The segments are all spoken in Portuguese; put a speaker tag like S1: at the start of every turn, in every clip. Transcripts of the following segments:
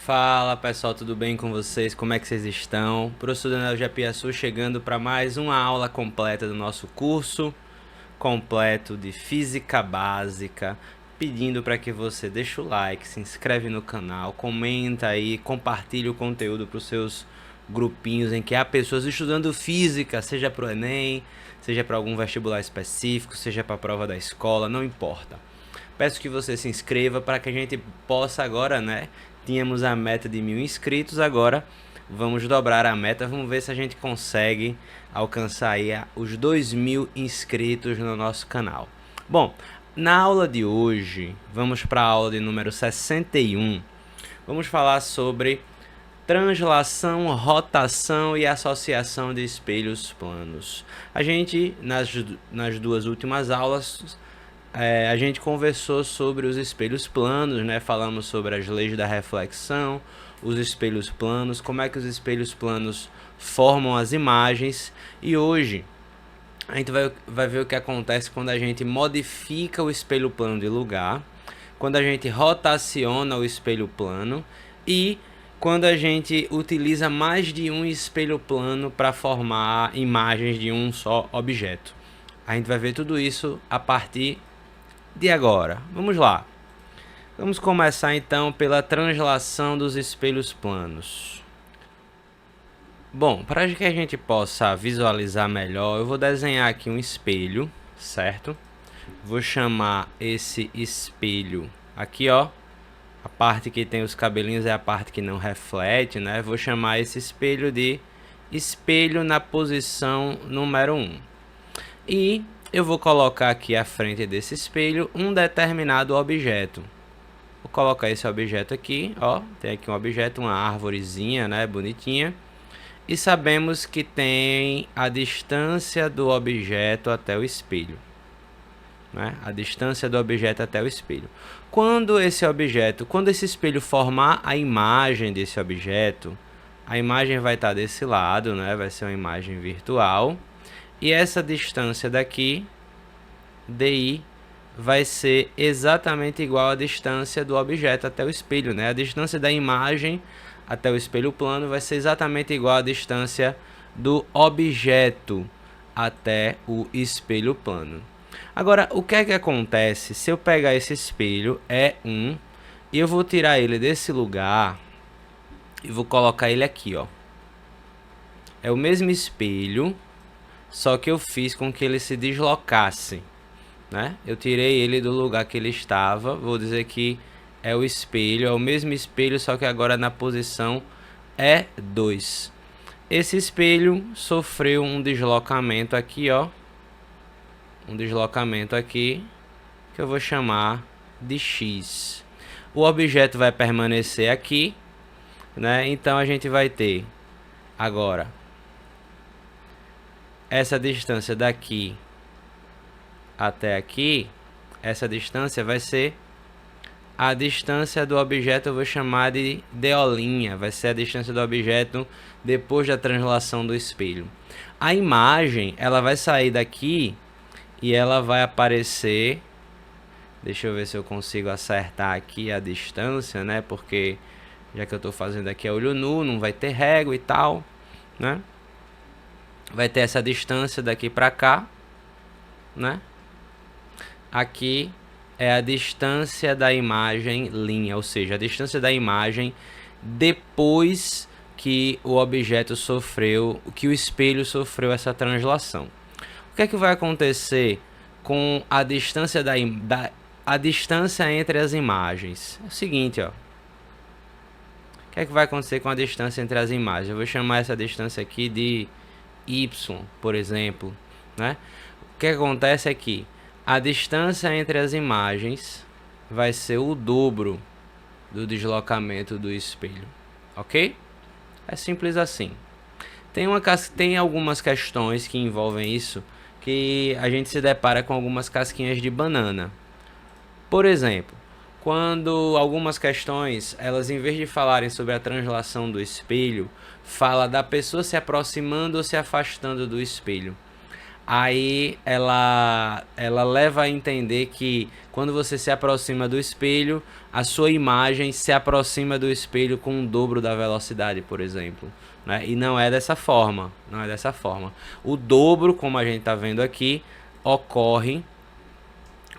S1: Fala pessoal, tudo bem com vocês? Como é que vocês estão? Professor Daniel Japiaçu chegando para mais uma aula completa do nosso curso completo de Física Básica, pedindo para que você deixe o like, se inscreve no canal, comenta aí, compartilhe o conteúdo para os seus grupinhos em que há pessoas estudando Física, seja para o Enem, seja para algum vestibular específico, seja para a prova da escola, não importa. Peço que você se inscreva para que a gente possa agora, né? Tínhamos a meta de 1000 inscritos, agora vamos dobrar a meta, vamos ver se a gente consegue alcançar aí os 2000 inscritos no nosso canal. Bom, na aula de hoje, vamos para a aula de número 61, vamos falar sobre translação, rotação e associação de espelhos planos. A gente, nas duas últimas aulas, a gente conversou sobre os espelhos planos, né? Falamos sobre as leis da reflexão, os espelhos planos, como é que os espelhos planos formam as imagens. E hoje a gente vai ver o que acontece quando a gente modifica o espelho plano de lugar, quando a gente rotaciona o espelho plano e quando a gente utiliza mais de um espelho plano para formar imagens de um só objeto. A gente vai ver tudo isso a partir de agora. Vamos lá. Vamos começar então pela translação dos espelhos planos. Bom, para que a gente possa visualizar melhor, eu vou desenhar aqui um espelho, certo? Vou chamar esse espelho aqui, ó. A parte que tem os cabelinhos é a parte que não reflete, né? Vou chamar esse espelho de espelho na posição número 1. E eu vou colocar aqui à frente desse espelho um determinado objeto. Vou colocar esse objeto aqui, ó. Tem aqui um objeto, uma árvorezinha, né? Bonitinha. E sabemos que tem a distância do objeto até o espelho, né? A distância do objeto até o espelho. Quando esse espelho formar a imagem desse objeto, a imagem vai estar desse lado, né? Vai ser uma imagem virtual. E essa distância daqui, DI, vai ser exatamente igual à distância do objeto até o espelho, né? A distância da imagem até o espelho plano vai ser exatamente igual à distância do objeto até o espelho plano. Agora, o que é que acontece se eu pegar esse espelho, E1, e eu vou tirar ele desse lugar e vou colocar ele aqui, ó. É o mesmo espelho, só que eu fiz com que ele se deslocasse, né? Eu tirei ele do lugar que ele estava, vou dizer que é o espelho, é o mesmo espelho, só que agora na posição E2. Esse espelho sofreu um deslocamento aqui, ó. Um deslocamento aqui, que eu vou chamar de X. O objeto vai permanecer aqui, né? Então a gente vai ter agora essa distância daqui até aqui, essa distância vai ser a distância do objeto, eu vou chamar de DO', vai ser a distância do objeto depois da translação do espelho. A imagem, ela vai sair daqui e ela vai aparecer, deixa eu ver se eu consigo acertar aqui a distância, né? Porque já que eu estou fazendo aqui a olho nu, não vai ter régua e tal, né? Vai ter essa distância daqui para cá, né? Aqui é a distância da imagem linha, ou seja, a distância da imagem depois que o objeto sofreu, que o espelho sofreu essa translação. O que é que vai acontecer com a distância a distância entre as imagens? É o seguinte, ó. O que é que vai acontecer com a distância entre as imagens? Eu vou chamar essa distância aqui de Y, por exemplo, né? O que acontece é que a distância entre as imagens vai ser o dobro do deslocamento do espelho, ok? É simples assim. Tem algumas questões que envolvem isso, que a gente se depara com algumas casquinhas de banana. Por exemplo, quando algumas questões, elas em vez de falarem sobre a translação do espelho, fala da pessoa se aproximando ou se afastando do espelho. aí ela leva a entender que quando você se aproxima do espelho, a sua imagem se aproxima do espelho com o dobro da velocidade, por exemplo, né? E não é dessa forma, não é dessa forma. O dobro, como a gente está vendo aqui, ocorre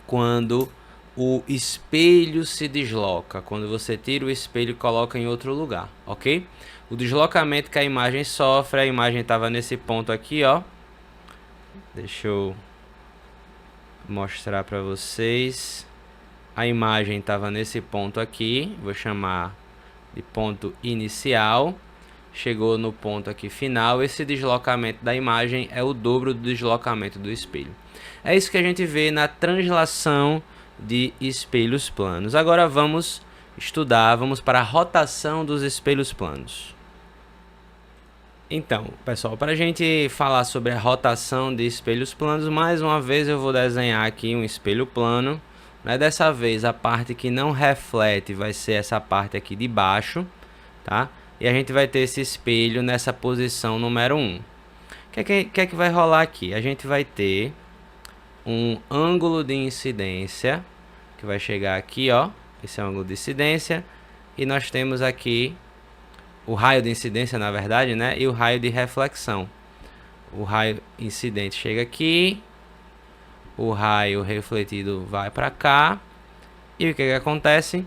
S1: quando o espelho se desloca, quando você tira o espelho e coloca em outro lugar, ok? O deslocamento que a imagem sofre, a imagem estava nesse ponto aqui, ó. Deixa eu mostrar para vocês. A imagem estava nesse ponto aqui, vou chamar de ponto inicial. Chegou no ponto aqui final, esse deslocamento da imagem é o dobro do deslocamento do espelho. É isso que a gente vê na translação de espelhos planos. Agora vamos estudar, vamos para a rotação dos espelhos planos. Então, pessoal, para a gente falar sobre a rotação de espelhos planos, mais uma vez eu vou desenhar aqui um espelho plano, né? Dessa vez a parte que não reflete vai ser essa parte aqui de baixo, tá? E a gente vai ter esse espelho nessa posição número 1. O que é que vai rolar aqui? A gente vai ter um ângulo de incidência, que vai chegar aqui, ó. Esse é o ângulo de incidência. E nós temos aqui o raio de incidência, na verdade, né? E o raio de reflexão. O raio incidente chega aqui. O raio refletido vai para cá. E o que acontece?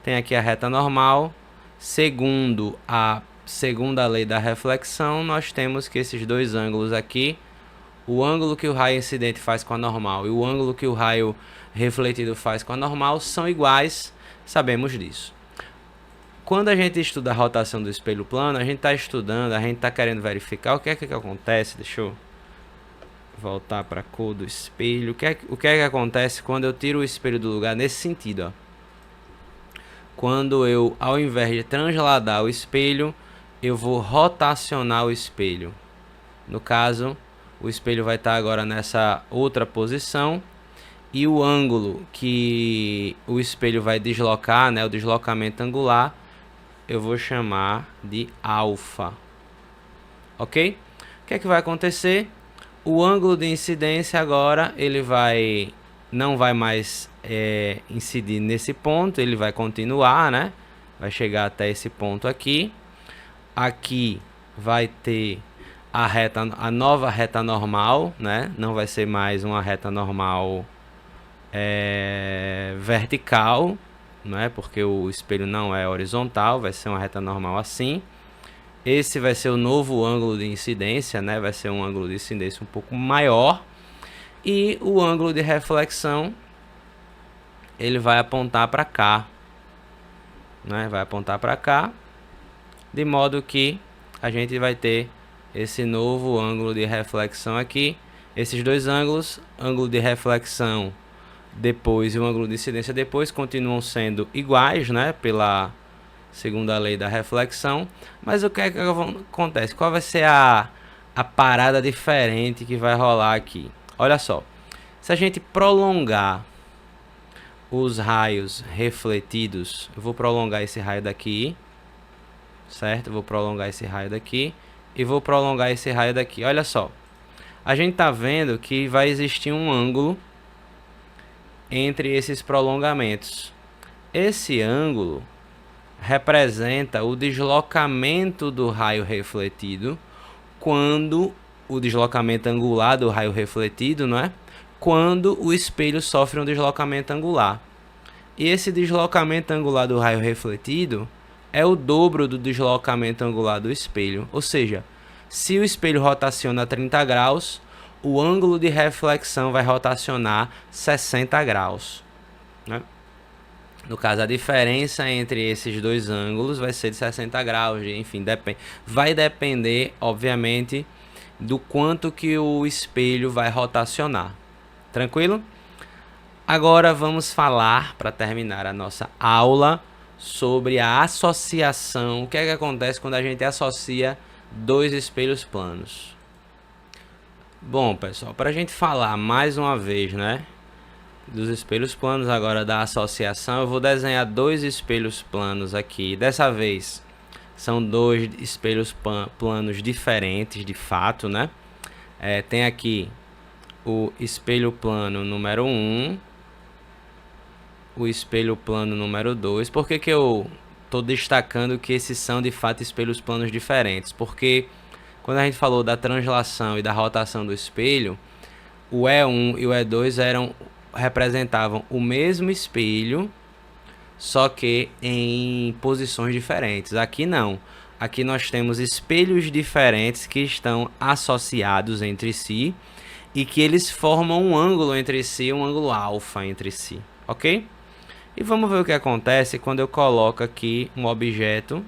S1: Tem aqui a reta normal. Segundo a segunda lei da reflexão, nós temos que esses dois ângulos aqui, o ângulo que o raio incidente faz com a normal e o ângulo que o raio refletido faz com a normal, são iguais, sabemos disso. Quando a gente estuda a rotação do espelho plano, a gente está estudando, a gente está querendo verificar o que é que acontece. Deixa eu voltar para a cor do espelho. O que é que acontece quando eu tiro o espelho do lugar nesse sentido, ó? Quando eu, ao invés de transladar o espelho, eu vou rotacionar o espelho. No caso, o espelho vai estar agora nessa outra posição. E o ângulo que o espelho vai deslocar, né, o deslocamento angular, eu vou chamar de alfa. Ok? O que é que vai acontecer? O ângulo de incidência agora, ele não vai mais incidir nesse ponto, ele vai continuar, né? Vai chegar até esse ponto aqui. Aqui vai ter a nova reta normal, né? Não vai ser mais uma reta normal vertical, né? Porque o espelho não é horizontal, vai ser uma reta normal assim. Esse vai ser o novo ângulo de incidência, né? Vai ser um ângulo de incidência um pouco maior. E o ângulo de reflexão, ele vai apontar para cá, né? Vai apontar para cá, de modo que a gente vai ter esse novo ângulo de reflexão aqui. Esses dois ângulos, ângulo de reflexão depois e o ângulo de incidência depois, continuam sendo iguais, né? Pela segunda lei da reflexão. Mas o que é que acontece? Qual vai ser a parada diferente que vai rolar aqui? Olha só, se a gente prolongar os raios refletidos, eu vou prolongar esse raio daqui, certo? Eu vou prolongar esse raio daqui e vou prolongar esse raio daqui. Olha só, a gente tá vendo que vai existir um ângulo entre esses prolongamentos. Esse ângulo representa o deslocamento do raio refletido quando o deslocamento angular do raio refletido, não é? Quando o espelho sofre um deslocamento angular. E esse deslocamento angular do raio refletido é o dobro do deslocamento angular do espelho. Ou seja, se o espelho rotaciona 30 graus, o ângulo de reflexão vai rotacionar 60 graus, né? No caso, a diferença entre esses dois ângulos vai ser de 60 graus, enfim, vai depender, obviamente, do quanto que o espelho vai rotacionar. Tranquilo? Agora vamos falar, para terminar a nossa aula, sobre a associação. O que é que acontece quando a gente associa dois espelhos planos? Bom, pessoal, para a gente falar mais uma vez, né, dos espelhos planos, agora da associação, eu vou desenhar dois espelhos planos aqui. Dessa vez são dois espelhos planos diferentes, de fato, né? Tem aqui o espelho plano número 1, o espelho plano número 2. Por que eu estou destacando que esses são de fato espelhos planos diferentes? Porque quando a gente falou da translação e da rotação do espelho, o E1 e o E2 representavam o mesmo espelho, só que em posições diferentes. Aqui não. Aqui nós temos espelhos diferentes que estão associados entre si e que eles formam um ângulo entre si, um ângulo alfa entre si, ok? E vamos ver o que acontece quando eu coloco aqui um objeto.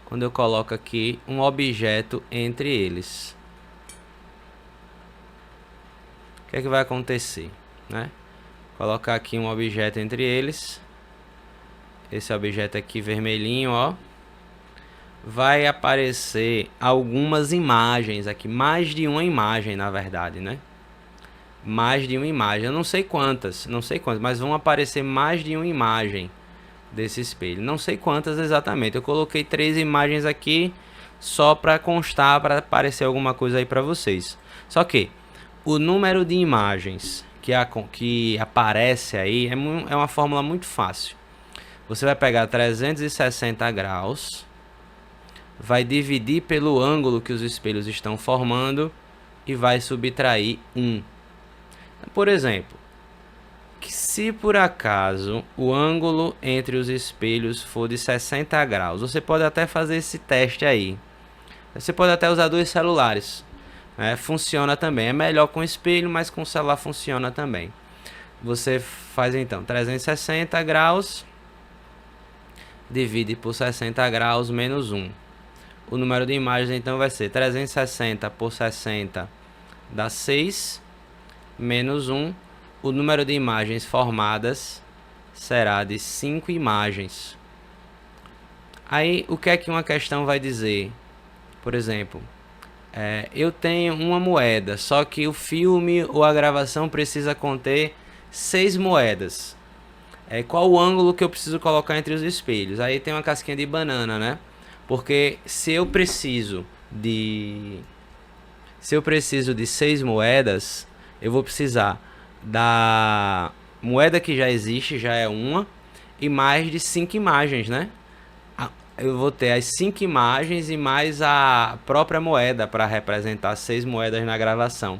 S1: Quando eu coloco aqui um objeto entre eles. O que é que vai acontecer, né? Colocar aqui um objeto entre eles. Esse objeto aqui vermelhinho, ó. Vai aparecer algumas imagens aqui, mais de uma imagem, na verdade, né? Mais de uma imagem, eu não sei quantas, mas vão aparecer mais de uma imagem desse espelho. Não sei quantas exatamente, eu coloquei 3 imagens aqui só para constar, para aparecer alguma coisa aí para vocês. Só que o número de imagens que aparece aí é uma fórmula muito fácil. Você vai pegar 360 graus, vai dividir pelo ângulo que os espelhos estão formando e vai subtrair 1. Por exemplo, que se por acaso o ângulo entre os espelhos for de 60 graus, você pode até fazer esse teste aí. Você pode até usar 2 celulares. Funciona também. É melhor com espelho, mas com celular funciona também. Você faz então 360 graus, divide por 60 graus menos 1. O número de imagens então vai ser 360 por 60 dá 6, menos 1. O número de imagens formadas será de 5 imagens. Aí, o que é que uma questão vai dizer? Por exemplo, eu tenho uma moeda, só que o filme ou a gravação precisa conter 6 moedas. Qual o ângulo que eu preciso colocar entre os espelhos? Aí tem uma casquinha de banana, né? Porque se eu preciso de 6 moedas, eu vou precisar da moeda que já existe, já é uma, e mais de 5 imagens, né? Eu vou ter as 5 imagens e mais a própria moeda para representar 6 moedas na gravação,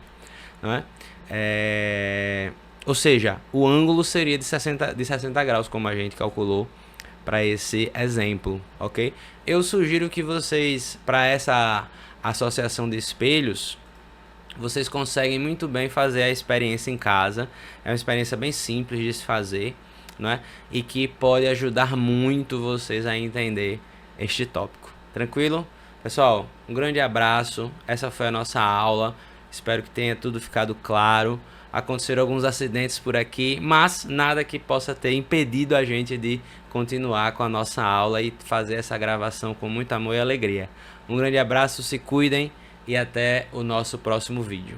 S1: não é? Ou seja, o ângulo seria de 60 graus, como a gente calculou para esse exemplo, ok? Eu sugiro que vocês, para essa associação de espelhos, vocês conseguem muito bem fazer a experiência em casa. É uma experiência bem simples de se fazer, não é? E que pode ajudar muito vocês a entender este tópico. Tranquilo? Pessoal, um grande abraço. Essa foi a nossa aula. Espero que tenha tudo ficado claro. Aconteceram alguns acidentes por aqui, mas nada que possa ter impedido a gente de continuar com a nossa aula e fazer essa gravação com muito amor e alegria. Um grande abraço, se cuidem e até o nosso próximo vídeo.